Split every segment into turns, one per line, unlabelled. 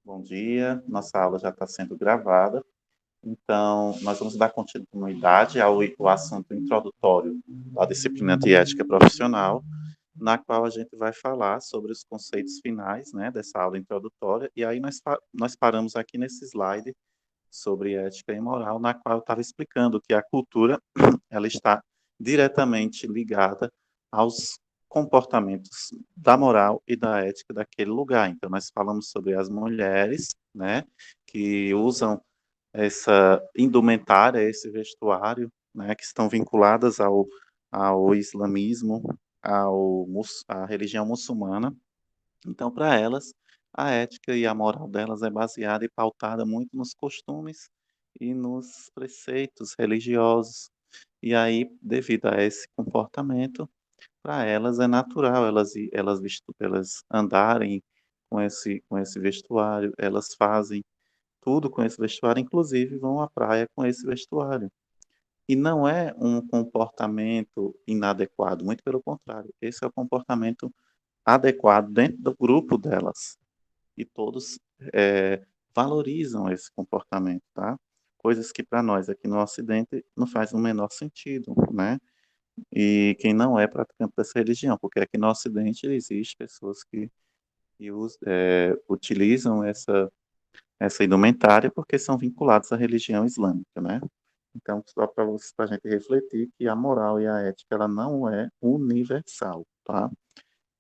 Bom dia, nossa aula já está sendo gravada, então nós vamos dar continuidade ao assunto introdutório da disciplina de ética profissional, na qual a gente vai falar sobre os conceitos finais, né, dessa aula introdutória, e aí nós paramos aqui nesse slide sobre ética e moral, na qual eu estava explicando que a cultura ela está diretamente ligada aos comportamentos da moral e da ética daquele lugar. Então, nós falamos sobre as mulheres, né, que usam essa indumentária, esse vestuário, né, que estão vinculadas ao islamismo, à religião muçulmana. Então, para elas, a ética e a moral delas é baseada e pautada muito nos costumes e nos preceitos religiosos. E aí, devido a esse comportamento, para elas é natural elas andarem com esse vestuário, elas fazem tudo com esse vestuário, inclusive vão à praia com esse vestuário. E não é um comportamento inadequado, muito pelo contrário, esse é o comportamento adequado dentro do grupo delas. E todos valorizam esse comportamento, tá? Coisas que para nós aqui no Ocidente não faz o menor sentido, né? E quem não é praticante dessa religião, porque aqui no Ocidente existe pessoas que utilizam essa indumentária porque são vinculados à religião islâmica, né? Então, só para a gente refletir que a moral e a ética ela não é universal, tá?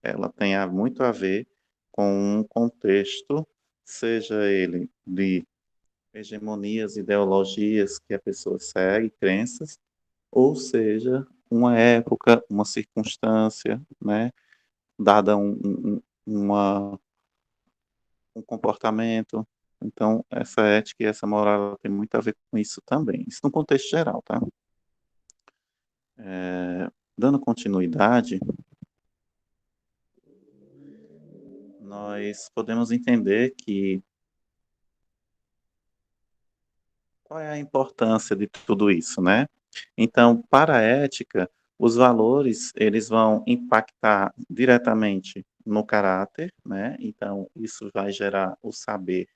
Ela tem muito a ver com um contexto, seja ele de hegemonias, ideologias que a pessoa segue, crenças, ou seja, uma época, uma circunstância, né, dada um comportamento. Então, essa ética e essa moral tem muito a ver com isso também. Isso no contexto geral, tá? Dando continuidade, nós podemos entender que qual é a importância de tudo isso, né? Então, para a ética, os valores, eles vão impactar diretamente no caráter, né? Então, isso vai gerar o saber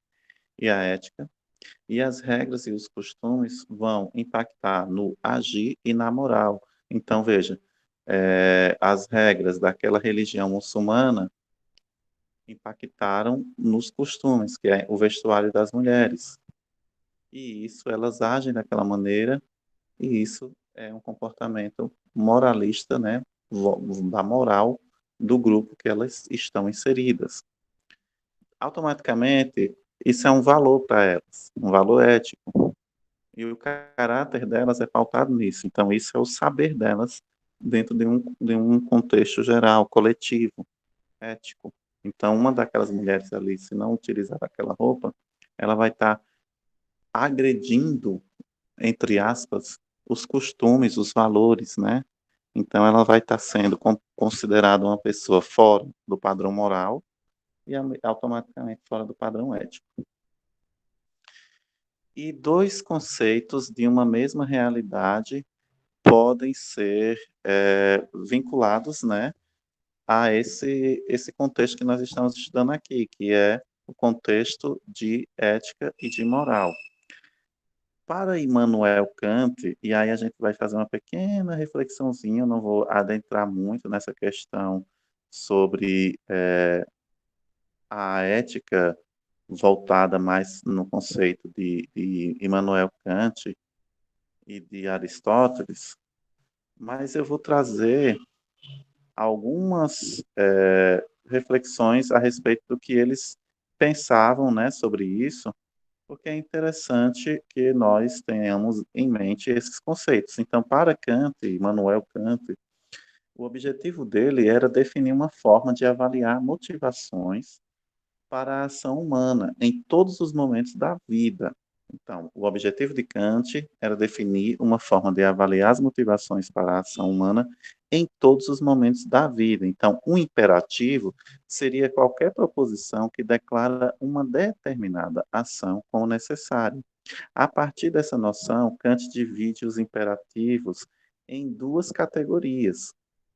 e a ética. E as regras e os costumes vão impactar no agir e na moral. Então, veja, as regras daquela religião muçulmana impactaram nos costumes, que é o vestuário das mulheres. E isso, elas agem daquela maneira, e isso é um comportamento moralista, né, da moral do grupo que elas estão inseridas. Automaticamente, isso é um valor para elas, um valor ético. E o caráter delas é pautado nisso. Então, isso é o saber delas dentro de um contexto geral, coletivo, ético. Então, uma daquelas mulheres ali, se não utilizar aquela roupa, ela vai estar agredindo, entre aspas, os costumes, os valores, né? Então, ela vai estar sendo considerada uma pessoa fora do padrão moral e automaticamente fora do padrão ético. E dois conceitos de uma mesma realidade podem ser vinculados, né, a esse contexto que nós estamos estudando aqui, que é o contexto de ética e de moral. Para Immanuel Kant, e aí a gente vai fazer uma pequena reflexãozinha, eu não vou adentrar muito nessa questão sobre a ética voltada mais no conceito de Immanuel Kant e de Aristóteles, mas eu vou trazer algumas reflexões a respeito do que eles pensavam, né, sobre isso, porque é interessante que nós tenhamos em mente esses conceitos. Então, para Kant, Immanuel Kant, o objetivo dele era definir uma forma de avaliar motivações para a ação humana em todos os momentos da vida. Então, o objetivo de Kant era definir uma forma de avaliar as motivações para a ação humana em todos os momentos da vida. Então, um imperativo seria qualquer proposição que declara uma determinada ação como necessária. A partir dessa noção, Kant divide os imperativos em duas categorias: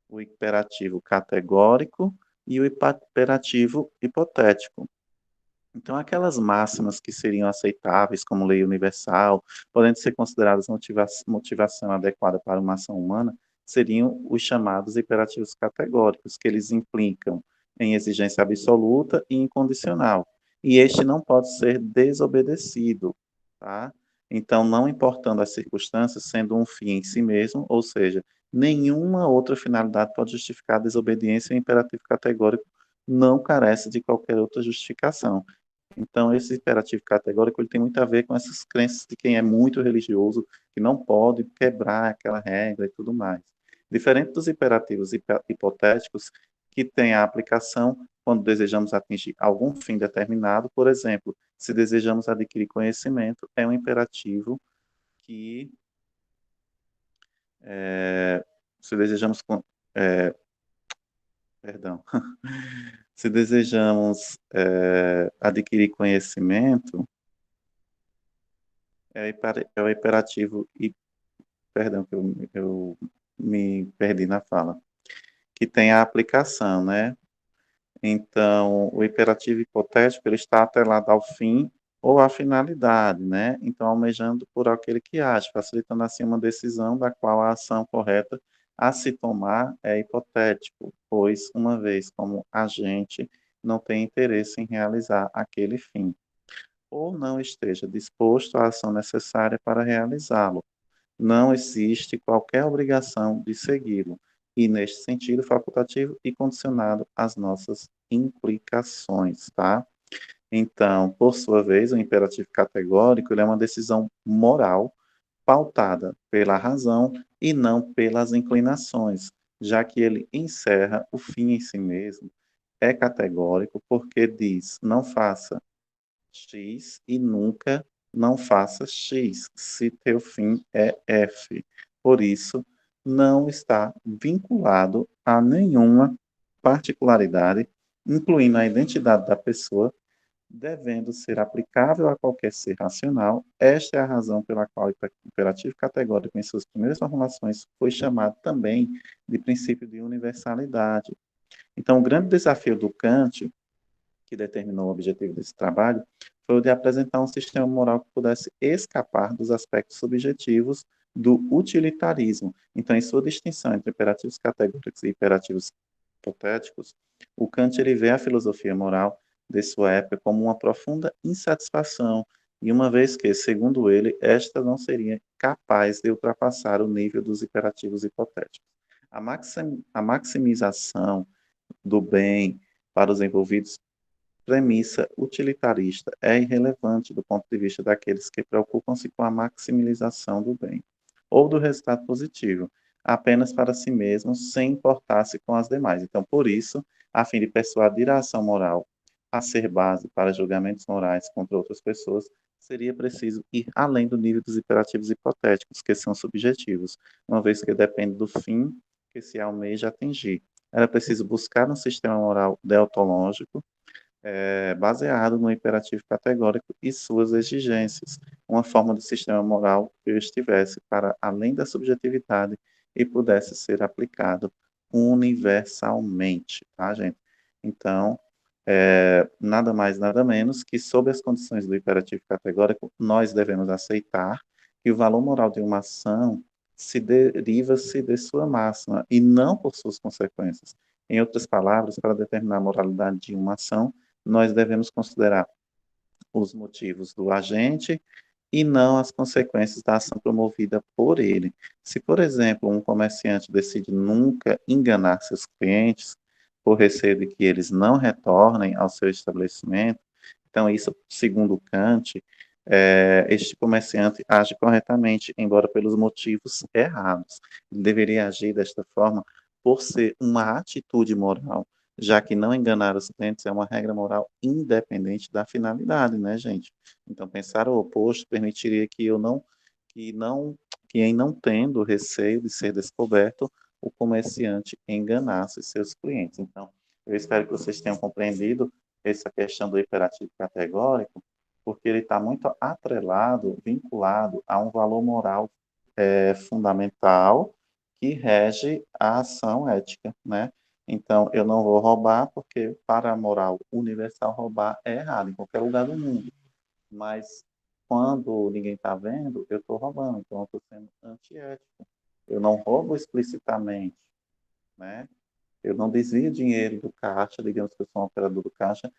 o imperativo categórico e o imperativo hipotético. Então, aquelas máximas que seriam aceitáveis como lei universal, podendo ser consideradas motivação adequada para uma ação humana, seriam os chamados imperativos categóricos, que eles implicam em exigência absoluta e incondicional. E este não pode ser desobedecido, tá? Então, não importando as circunstâncias, sendo um fim em si mesmo, ou seja, nenhuma outra finalidade pode justificar a desobediência, e o imperativo categórico não carece de qualquer outra justificação. Então, esse imperativo categórico ele tem muito a ver com essas crenças de quem é muito religioso, que não pode quebrar aquela regra e tudo mais. Diferente dos imperativos hipotéticos, que têm a aplicação quando desejamos atingir algum fim determinado, por exemplo, se desejamos adquirir conhecimento, é um imperativo que, se desejamos, é, perdão, se desejamos adquirir conhecimento, é o imperativo perdão, que eu me perdi na fala, que tem a aplicação, né? Então, o imperativo hipotético, ele está atrelado ao fim ou à finalidade, né? Então, almejando por aquele que age, facilitando assim uma decisão da qual a ação correta a se tomar é hipotético, pois, uma vez como agente, não tem interesse em realizar aquele fim, ou não esteja disposto à ação necessária para realizá-lo. Não existe qualquer obrigação de segui-lo, e neste sentido facultativo e condicionado às nossas implicações, tá? Então, por sua vez, o imperativo categórico ele é uma decisão moral pautada pela razão e não pelas inclinações, já que ele encerra o fim em si mesmo, é categórico porque diz não faça X e nunca não faça X, se teu fim é F. Por isso, não está vinculado a nenhuma particularidade, incluindo a identidade da pessoa, devendo ser aplicável a qualquer ser racional. Esta é a razão pela qual o imperativo categórico, em suas primeiras formulações, foi chamado também de princípio de universalidade. Então, o grande desafio do Kant que determinou o objetivo desse trabalho foi o de apresentar um sistema moral que pudesse escapar dos aspectos subjetivos do utilitarismo. Então, em sua distinção entre imperativos categóricos e imperativos hipotéticos, o Kant ele vê a filosofia moral de sua época como uma profunda insatisfação, e uma vez que, segundo ele, esta não seria capaz de ultrapassar o nível dos imperativos hipotéticos. A maximização do bem para os envolvidos premissa utilitarista é irrelevante do ponto de vista daqueles que preocupam-se com a maximização do bem ou do resultado positivo, apenas para si mesmos, sem importar-se com as demais. Então, por isso, a fim de persuadir a ação moral a ser base para julgamentos morais contra outras pessoas, seria preciso ir além do nível dos imperativos hipotéticos, que são subjetivos, uma vez que depende do fim que se almeja atingir. Era preciso buscar um sistema moral deontológico baseado no imperativo categórico e suas exigências, uma forma de sistema moral que estivesse para além da subjetividade e pudesse ser aplicado universalmente, tá, gente? Então, nada mais, nada menos que, sob as condições do imperativo categórico, nós devemos aceitar que o valor moral de uma ação se deriva-se de sua máxima e não por suas consequências. Em outras palavras, para determinar a moralidade de uma ação, nós devemos considerar os motivos do agente e não as consequências da ação promovida por ele. Se, por exemplo, um comerciante decide nunca enganar seus clientes por receio de que eles não retornem ao seu estabelecimento, então isso, segundo Kant, este comerciante age corretamente, embora pelos motivos errados. Ele deveria agir desta forma por ser uma atitude moral, já que não enganar os clientes é uma regra moral independente da finalidade, né, gente? Então, pensar o oposto permitiria que em não tendo receio de ser descoberto, o comerciante enganasse seus clientes. Então, eu espero que vocês tenham compreendido essa questão do imperativo categórico, porque ele está muito atrelado, vinculado a um valor moral fundamental que rege a ação ética, né? Então, eu não vou roubar, porque para a moral universal, roubar é errado em qualquer lugar do mundo. Mas quando ninguém está vendo, eu estou roubando, então eu estou sendo antiético. Eu não roubo explicitamente, né? Eu não desvio dinheiro do caixa, digamos que eu sou um operador do caixa,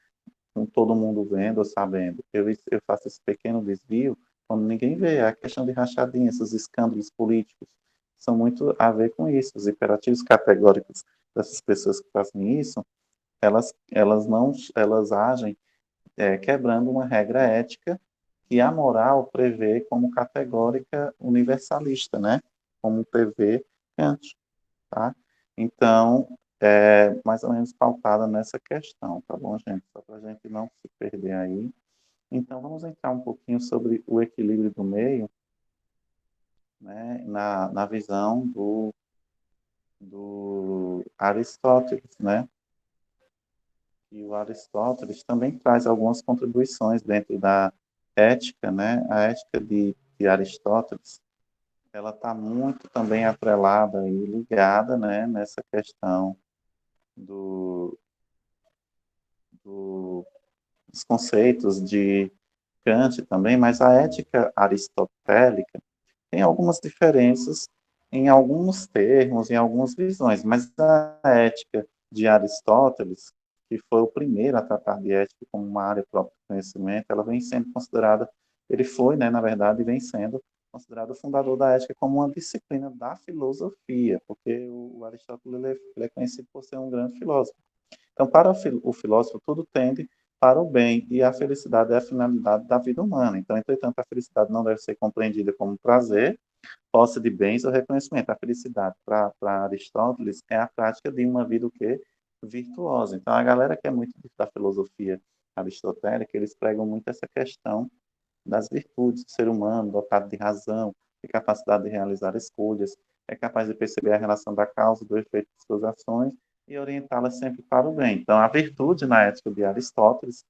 com todo mundo vendo ou sabendo. Eu faço esse pequeno desvio quando ninguém vê. A questão de rachadinha, esses escândalos políticos, são muito a ver com isso. Os imperativos categóricos dessas pessoas que fazem isso, elas não, elas agem quebrando uma regra ética que a moral prevê como categórica universalista, né? Como prevê Kant, tá? Então, mais ou menos pautada nessa questão, tá bom, gente? Só para a gente não se perder aí. Então, vamos entrar um pouquinho sobre o equilíbrio do meio, né? Na visão do Aristóteles, né? E o Aristóteles também traz algumas contribuições dentro da ética, né? A ética de Aristóteles, ela está muito também atrelada e ligada, né? Nessa questão do, do, dos conceitos de Kant também, mas a ética aristotélica tem algumas diferenças em alguns termos, em algumas visões, mas a ética de Aristóteles, que foi o primeiro a tratar de ética como uma área própria do conhecimento, ela vem sendo considerada, ele foi, né, na verdade, vem sendo considerado o fundador da ética como uma disciplina da filosofia, porque o Aristóteles ele é conhecido por ser um grande filósofo. Então, para o filósofo, tudo tende para o bem, e a felicidade é a finalidade da vida humana. Então, entretanto, a felicidade não deve ser compreendida como prazer, posse de bens ou reconhecimento. A felicidade, para Aristóteles, é a prática de uma vida o quê? Virtuosa. Então, a galera que é muito da filosofia aristotélica, eles pregam muito essa questão das virtudes do ser humano, dotado de razão, de capacidade de realizar escolhas, é capaz de perceber a relação da causa e do efeito de suas ações e orientá-las sempre para o bem. Então, a virtude na ética de Aristóteles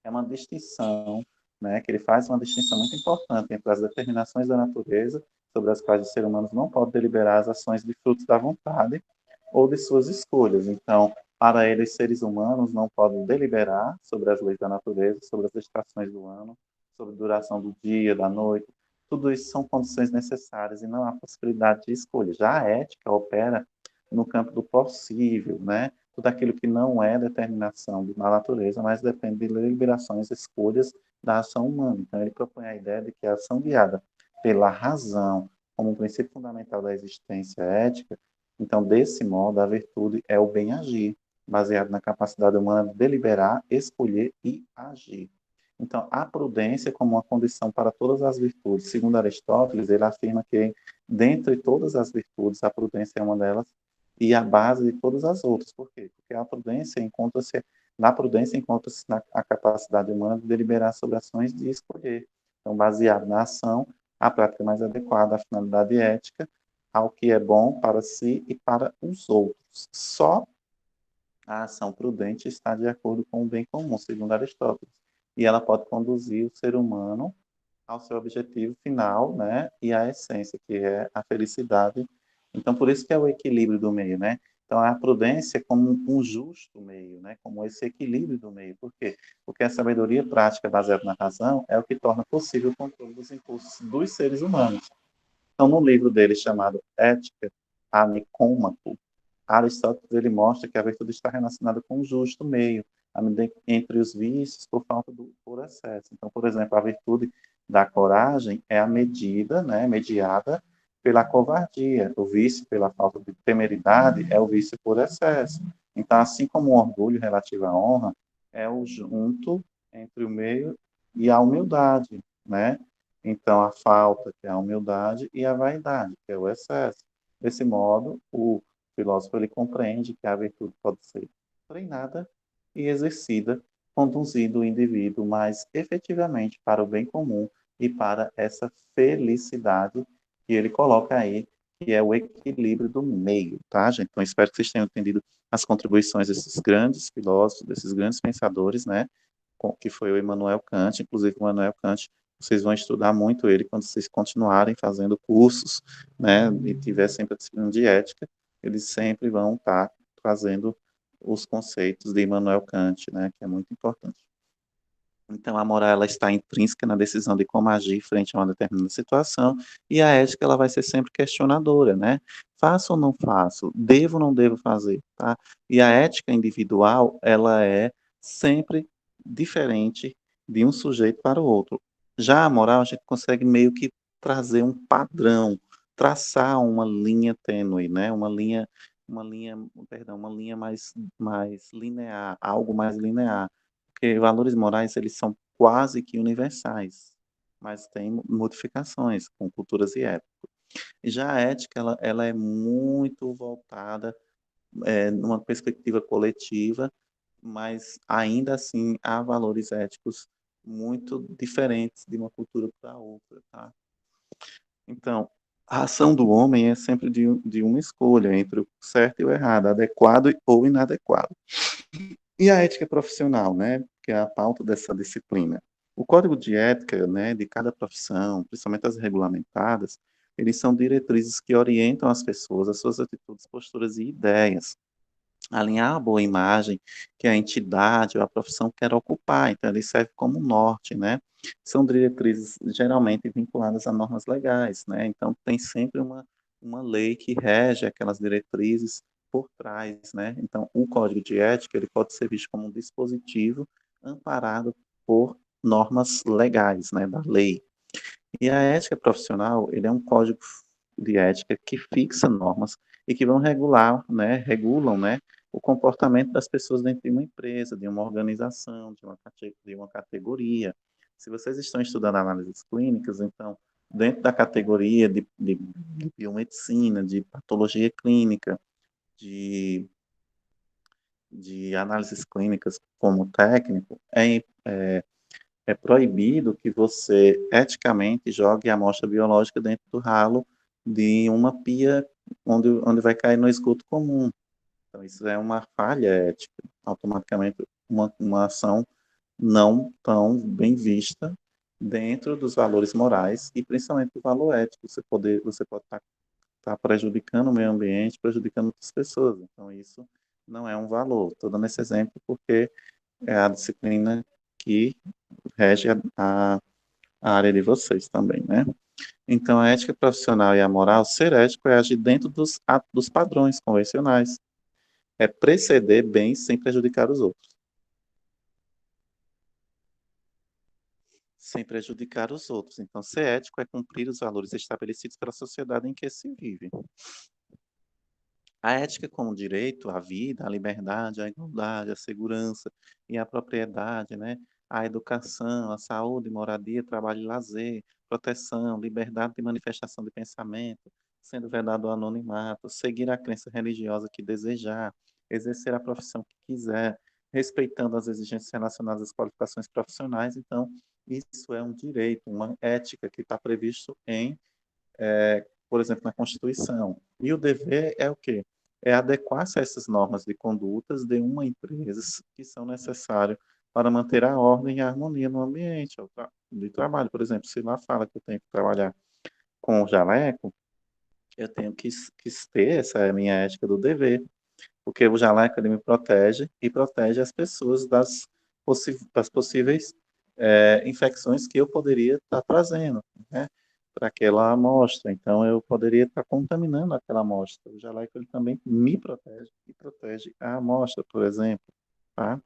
é uma distinção, né, que ele faz uma distinção muito importante entre as determinações da natureza, sobre as quais o ser humano não pode deliberar as ações de frutos da vontade ou de suas escolhas. Então, para ele, os seres humanos não podem deliberar sobre as leis da natureza, sobre as estações do ano, sobre a duração do dia, da noite. Tudo isso são condições necessárias e não há possibilidade de escolha. Já a ética opera no campo do possível, né? Tudo aquilo que não é determinação da natureza, mas depende de deliberações, escolhas da ação humana. Então, ele propõe a ideia de que a ação guiada pela razão, como um princípio fundamental da existência ética, então, desse modo, a virtude é o bem agir, baseado na capacidade humana de deliberar, escolher e agir. Então, a prudência como uma condição para todas as virtudes. Segundo Aristóteles, ele afirma que, dentre todas as virtudes, a prudência é uma delas e a base de todas as outras. Por quê? Porque a prudência encontra-se, na prudência encontra-se a capacidade humana de deliberar sobre ações e de escolher. Então, baseado na ação, a prática mais adequada à finalidade ética, ao que é bom para si e para os outros. Só a ação prudente está de acordo com o bem comum, segundo Aristóteles. E ela pode conduzir o ser humano ao seu objetivo final, né, e à essência, que é a felicidade. Então, por isso que é o equilíbrio do meio, né? Então, a prudência como um justo meio, né, como esse equilíbrio do meio. Por quê? Porque a sabedoria prática baseada na razão é o que torna possível o controle dos impulsos dos seres humanos. Então, no livro dele chamado Ética a Nicômaco, Aristóteles ele mostra que a virtude está relacionada com o justo meio, entre os vícios por excesso. Então, por exemplo, a virtude da coragem é a medida, né, mediada pela covardia. O vício pela falta de temeridade é o vício por excesso. Então, assim como o orgulho relativo à honra é o junto entre o meio e a humildade, né? Então, a falta, que é a humildade, e a vaidade, que é o excesso. Desse modo, o filósofo ele compreende que a virtude pode ser treinada e exercida, conduzindo o indivíduo mais efetivamente para o bem comum e para essa felicidade que ele coloca aí, que é o equilíbrio do meio, tá, gente? Então, espero que vocês tenham entendido as contribuições desses grandes filósofos, desses grandes pensadores, né? Que foi o Immanuel Kant. Inclusive, o Immanuel Kant, vocês vão estudar muito ele quando vocês continuarem fazendo cursos, né, e tiver sempre a disciplina de ética, eles sempre vão estar trazendo os conceitos de Immanuel Kant, né, que é muito importante. Então, a moral ela está intrínseca na decisão de como agir frente a uma determinada situação, e a ética ela vai ser sempre questionadora, né? Faço ou não faço? Devo ou não devo fazer, tá? E a ética individual, ela é sempre diferente de um sujeito para o outro. Já a moral, a gente consegue meio que trazer um padrão, traçar uma linha tênue, né? Uma linha mais linear, algo mais linear, porque valores morais eles são quase que universais, mas tem modificações com culturas e épocas. E já a ética ela é muito voltada numa perspectiva coletiva, mas ainda assim há valores éticos muito diferentes de uma cultura para outra, tá? Então, a ação do homem é sempre de uma escolha entre o certo e o errado, adequado ou inadequado. E a ética profissional, né, que é a pauta dessa disciplina. O código de ética, né, de cada profissão, principalmente as regulamentadas, eles são diretrizes que orientam as pessoas, as suas atitudes, posturas e ideias, alinhar a boa imagem que a entidade ou a profissão quer ocupar. Então, ele serve como norte, né? São diretrizes geralmente vinculadas a normas legais, né? Então, tem sempre uma lei que rege aquelas diretrizes por trás, né? Então, o código de ética, ele pode ser visto como um dispositivo amparado por normas legais, né, da lei. E a ética profissional, ele é um código de ética que fixa normas e que vão regulam, né, o comportamento das pessoas dentro de uma empresa, de uma organização, de uma categoria. Se vocês estão estudando análises clínicas, então, dentro da categoria de biomedicina, de patologia clínica, de, de análises clínicas como técnico, é proibido que você eticamente jogue a amostra biológica dentro do ralo de uma pia onde vai cair no esgoto comum. Então, isso é uma falha ética, automaticamente uma ação não tão bem vista dentro dos valores morais e principalmente do valor ético. Você pode estar prejudicando o meio ambiente, prejudicando outras pessoas. Então, isso não é um valor. Estou dando esse exemplo porque é a disciplina que rege a área de vocês também, né? Então, a ética profissional e a moral, ser ético é agir dentro dos padrões convencionais, é preceder bem sem prejudicar os outros. Sem prejudicar os outros. Então, ser ético é cumprir os valores estabelecidos pela sociedade em que se vive. A ética como direito à vida, à liberdade, à igualdade, à segurança e à propriedade, né? À educação, à saúde, moradia, trabalho e lazer, proteção, liberdade de manifestação de pensamento, sendo vedado o anonimato, seguir a crença religiosa que desejar, exercer a profissão que quiser, respeitando as exigências relacionadas às qualificações profissionais. Então, isso é um direito, uma ética que está previsto por exemplo, na Constituição. E o dever é o quê? É adequar-se a essas normas de condutas de uma empresa que são necessárias para manter a ordem e a harmonia no ambiente de trabalho. Por exemplo, se lá fala que eu tenho que trabalhar com o jaleco, eu tenho que ter essa é a minha ética do dever, porque o jaleco ele me protege e protege as pessoas das possíveis infecções que eu poderia estar trazendo, né, para aquela amostra. Então, eu poderia estar contaminando aquela amostra. O jaleco ele também me protege e protege a amostra, por exemplo, tá?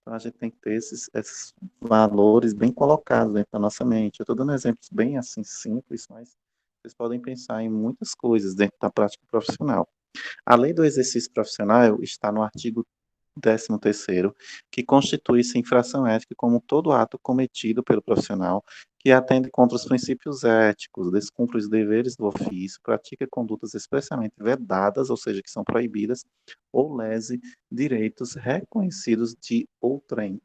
Então, a gente tem que ter esses valores bem colocados dentro da nossa mente. Eu estou dando exemplos bem assim simples, mas vocês podem pensar em muitas coisas dentro da prática profissional. A lei do exercício profissional está no artigo 13º, que constitui-se infração ética como todo ato cometido pelo profissional que atende contra os princípios éticos, descumpre os deveres do ofício, pratica condutas expressamente vedadas, ou seja, que são proibidas, ou lese direitos reconhecidos de outrem.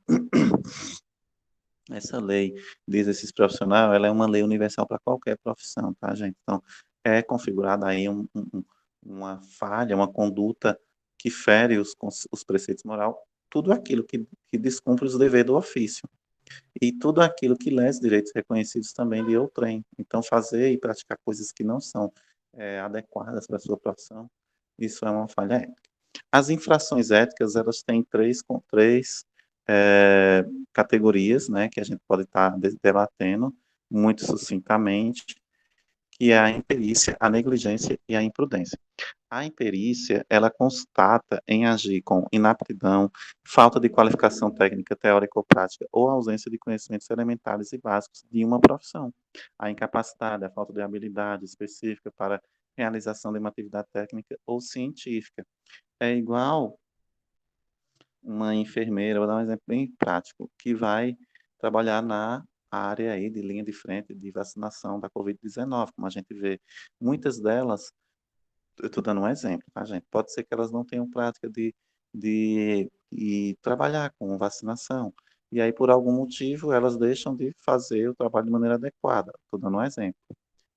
Essa lei de exercício profissional, ela é uma lei universal para qualquer profissão, tá, gente? Então, é configurada aí uma falha, uma conduta que fere os preceitos morais, tudo aquilo que descumpre os deveres do ofício e tudo aquilo que lesa direitos reconhecidos também de outrem. Então, fazer e praticar coisas que não são adequadas para a sua profissão, isso é uma falha ética. As infrações éticas, elas têm três é, categorias, né, que a gente pode estar debatendo muito sucintamente, que é a imperícia, a negligência e a imprudência. A imperícia, ela constata em agir com inaptidão, falta de qualificação técnica, teórica ou prática, ou ausência de conhecimentos elementares e básicos de uma profissão. A incapacidade, a falta de habilidade específica para realização de uma atividade técnica ou científica. É igual uma enfermeira, vou dar um exemplo bem prático, que vai trabalhar na área aí de linha de frente de vacinação da Covid-19, como a gente vê. Muitas delas, eu estou dando um exemplo, tá, gente? Pode ser que elas não tenham prática de trabalhar com vacinação. E aí, por algum motivo, elas deixam de fazer o trabalho de maneira adequada. Estou dando um exemplo.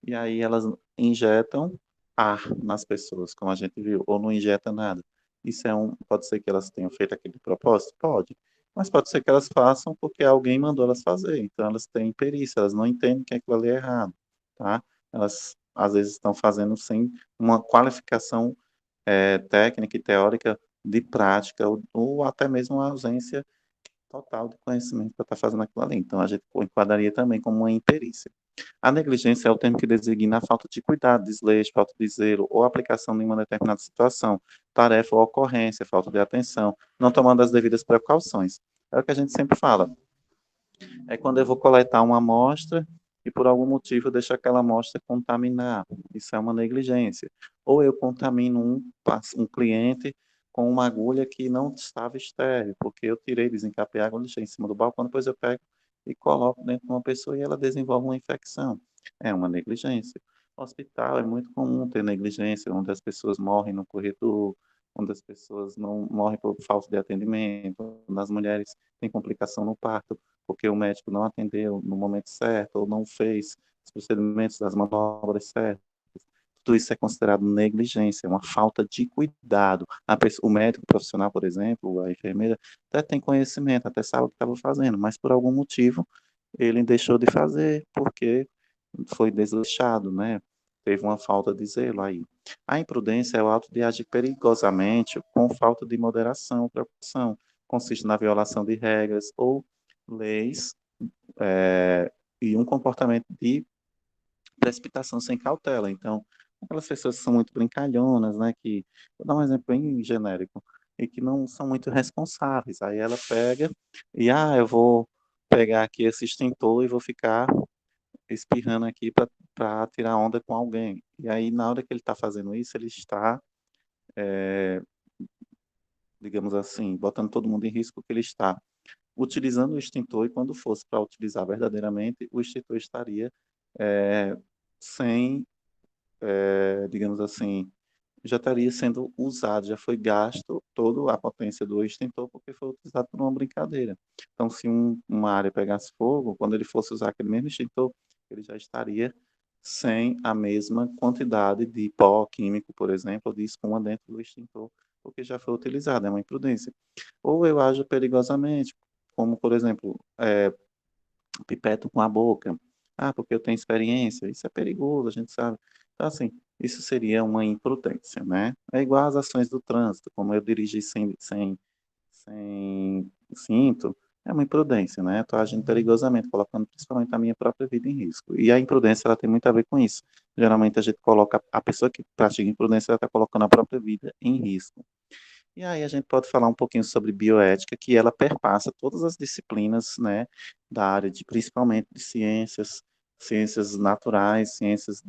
E aí elas injetam ar nas pessoas, como a gente viu, ou não injeta nada. Isso pode ser que elas tenham feito aquele propósito? Pode. Mas pode ser que elas façam porque alguém mandou elas fazer. Então elas têm perícia, elas não entendem que aquilo ali é errado, tá? Elas às vezes estão fazendo sem uma qualificação técnica e teórica de prática, ou até mesmo uma ausência total de conhecimento para estar fazendo aquilo ali. Então a gente enquadraria também como uma imperícia. A negligência é o termo que designa a falta de cuidado, desleixo, falta de zelo ou aplicação em uma determinada situação, tarefa ou ocorrência, falta de atenção, não tomando as devidas precauções. É o que a gente sempre fala. É quando eu vou coletar uma amostra e por algum motivo eu deixo aquela amostra contaminar. Isso é uma negligência. Ou eu contamino um cliente com uma agulha que não estava estéril, porque eu tirei, desencapei a agulha, deixei em cima do balcão, depois eu pego e coloco dentro de uma pessoa e ela desenvolve uma infecção. É uma negligência. Hospital é muito comum ter negligência, onde as pessoas morrem no corredor, onde as pessoas não morrem por falta de atendimento, onde as mulheres têm complicação no parto porque o médico não atendeu no momento certo ou não fez os procedimentos, as manobras certas. Tudo isso é considerado negligência, uma falta de cuidado. O médico profissional, por exemplo, a enfermeira, até tem conhecimento, até sabe o que estava fazendo, mas por algum motivo ele deixou de fazer porque foi desleixado, né? Teve uma falta de zelo aí. A imprudência é o ato de agir perigosamente com falta de moderação ou preocupação. Consiste na violação de regras ou leis e um comportamento de precipitação sem cautela. Então, aquelas pessoas que são muito brincalhonas, né, que, vou dar um exemplo bem genérico, e que não são muito responsáveis. Aí ela pega e, eu vou pegar aqui esse extintor e vou ficar espirrando aqui para tirar onda com alguém. E aí, na hora que ele está fazendo isso, ele está, digamos assim, botando todo mundo em risco, porque ele está utilizando o extintor e quando fosse para utilizar verdadeiramente, o extintor estaria é, sem, digamos assim, já estaria sendo usado, já foi gasto toda a potência do extintor porque foi utilizado por uma brincadeira. Então, se uma área pegasse fogo, quando ele fosse usar aquele mesmo extintor, ele já estaria sem a mesma quantidade de pó químico, por exemplo, ou de espuma dentro do extintor, porque já foi utilizado, é uma imprudência. Ou eu ajo perigosamente, como, por exemplo, pipeto com a boca. Porque eu tenho experiência. Isso é perigoso, a gente sabe. Então, assim, isso seria uma imprudência, né? É igual às ações do trânsito, como eu dirigi sem cinto, é uma imprudência, né? Estou agindo perigosamente, colocando principalmente a minha própria vida em risco. E a imprudência, ela tem muito a ver com isso. Geralmente a gente coloca, a pessoa que pratica imprudência, ela está colocando a própria vida em risco. E aí a gente pode falar um pouquinho sobre bioética, que ela perpassa todas as disciplinas, né, da área de, principalmente de ciências, ciências naturais, ciências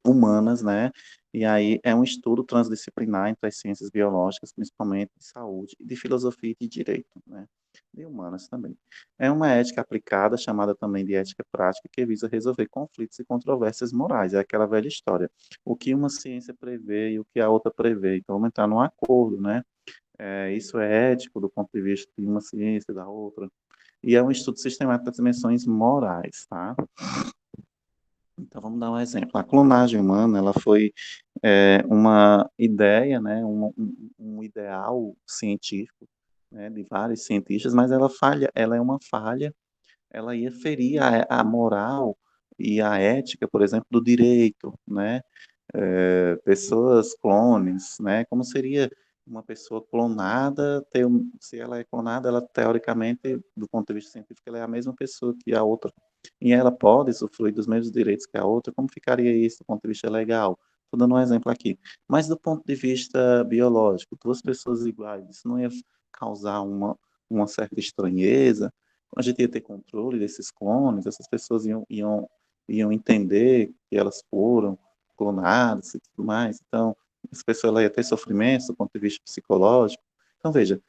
humanas, né? E aí é um estudo transdisciplinar entre as ciências biológicas, principalmente de saúde, e de filosofia e de direito, né? E humanas também. É uma ética aplicada, chamada também de ética prática, que visa resolver conflitos e controvérsias morais. É aquela velha história. O que uma ciência prevê e o que a outra prevê. Então, vamos entrar num acordo, né? Isso é ético do ponto de vista de uma ciência e da outra. E é um estudo sistemático das dimensões morais, tá? Então, vamos dar um exemplo. A clonagem humana, ela foi uma ideia, né, um ideal científico, né, de vários cientistas, mas ela é uma falha, ela ia ferir a moral e a ética, por exemplo, do direito, né? Pessoas clones, né? Como seria uma pessoa clonada, se ela é clonada, ela teoricamente, do ponto de vista científico, ela é a mesma pessoa que a outra, e ela pode usufruir dos mesmos direitos que a outra. Como ficaria isso do ponto de vista legal? Estou dando um exemplo aqui. Mas do ponto de vista biológico, duas pessoas iguais, isso não ia causar uma certa estranheza? A gente ia ter controle desses clones, essas pessoas iam entender que elas foram clonadas e tudo mais. Então, essa pessoa ela ia ter sofrimentos do ponto de vista psicológico. Então, veja,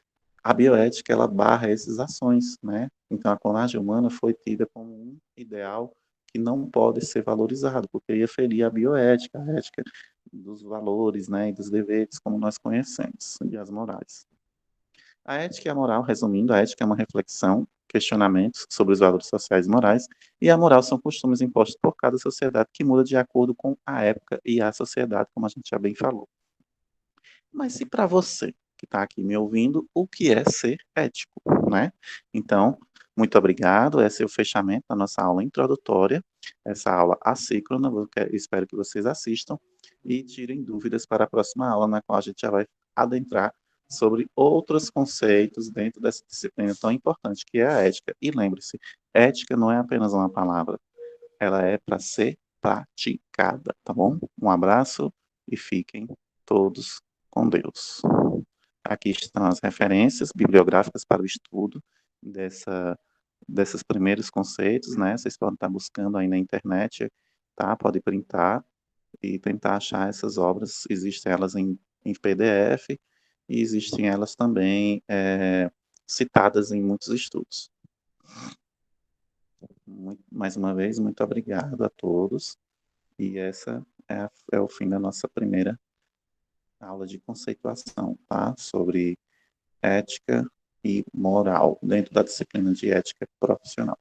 a bioética ela barra essas ações, né? Então, a clonagem humana foi tida como um ideal que não pode ser valorizado, porque ia ferir a bioética, a ética dos valores, né, e dos deveres como nós conhecemos, e as morais. A ética e a moral, resumindo, a ética é uma reflexão, questionamentos sobre os valores sociais e morais, e a moral são costumes impostos por cada sociedade que muda de acordo com a época e a sociedade, como a gente já bem falou. Mas e para você que está aqui me ouvindo, o que é ser ético, né? Então, muito obrigado. Esse é o fechamento da nossa aula introdutória, essa aula assíncrona. Espero que vocês assistam e tirem dúvidas para a próxima aula, na qual a gente já vai adentrar sobre outros conceitos dentro dessa disciplina tão importante que é a ética. E lembre-se, ética não é apenas uma palavra, ela é para ser praticada, tá bom? Um abraço e fiquem todos com Deus. Aqui estão as referências bibliográficas para o estudo desses primeiros conceitos, né? Vocês podem estar buscando aí na internet, tá? Pode printar e tentar achar essas obras. Existem elas em PDF e existem elas também citadas em muitos estudos. Mais uma vez, muito obrigado a todos. E essa é o fim da nossa primeira aula de conceituação, tá? Sobre ética e moral dentro da disciplina de ética profissional.